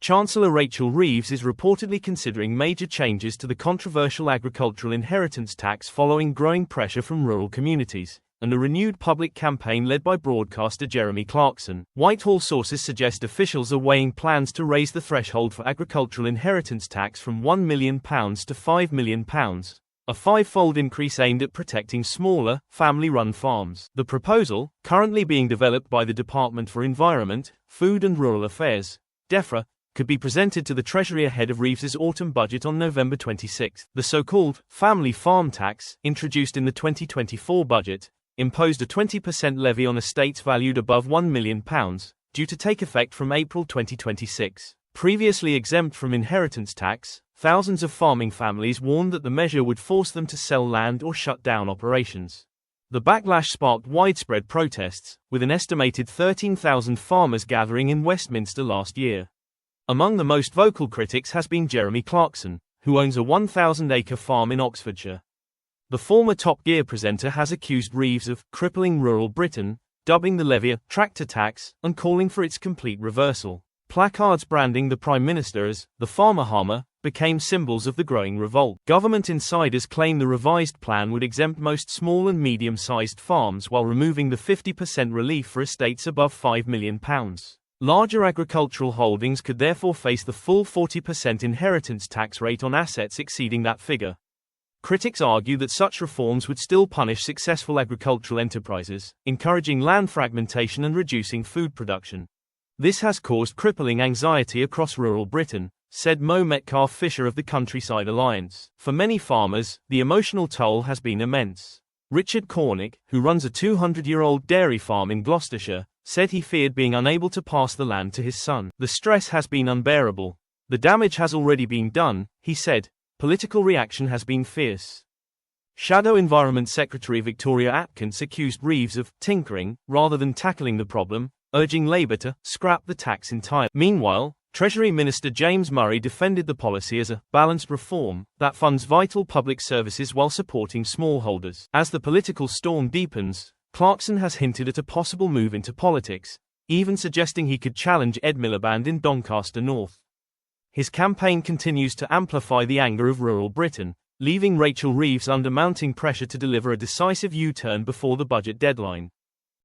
Chancellor Reeves is reportedly considering major changes to the controversial agricultural inheritance tax following growing pressure from rural communities, and a renewed public campaign led by broadcaster Jeremy Clarkson. Whitehall sources suggest officials are weighing plans to raise the threshold for agricultural inheritance tax from £1 million to £5 million, a five-fold increase aimed at protecting smaller, family-run farms. The proposal, currently being developed by the Department for Environment, Food and Rural Affairs, DEFRA, could be presented to the Treasury ahead of Reeves's autumn budget on November 26. The so-called family farm tax, introduced in the 2024 budget, imposed a 20% levy on estates valued above £1 million, due to take effect from April 2026. Previously exempt from inheritance tax, thousands of farming families warned that the measure would force them to sell land or shut down operations. The backlash sparked widespread protests, with an estimated 13,000 farmers gathering in Westminster last year. Among the most vocal critics has been Jeremy Clarkson, who owns a 1,000-acre farm in Oxfordshire. The former Top Gear presenter has accused Reeves of crippling rural Britain, dubbing the levy a tractor tax, and calling for its complete reversal. Placards branding the Prime Minister as the farmer harmer became symbols of the growing revolt. Government insiders claim the revised plan would exempt most small and medium-sized farms while removing the 50% relief for estates above £5 million. Larger agricultural holdings could therefore face the full 40% inheritance tax rate on assets exceeding that figure. Critics argue that such reforms would still punish successful agricultural enterprises, encouraging land fragmentation and reducing food production. This has caused crippling anxiety across rural Britain, said Mo Metcalfe-Fisher of the Countryside Alliance. For many farmers, the emotional toll has been immense. Richard Cornick, who runs a 200-year-old dairy farm in Gloucestershire, said he feared being unable to pass the land to his son. The stress has been unbearable. The damage has already been done, he said. Political reaction has been fierce. Shadow Environment Secretary Victoria Atkins accused Reeves of tinkering rather than tackling the problem, urging Labour to scrap the tax entirely. Meanwhile, Treasury Minister James Murray defended the policy as a balanced reform that funds vital public services while supporting smallholders. As the political storm deepens, Clarkson has hinted at a possible move into politics, even suggesting he could challenge Ed Miliband in Doncaster North. His campaign continues to amplify the anger of rural Britain, leaving Reeves under mounting pressure to deliver a decisive U-turn before the budget deadline.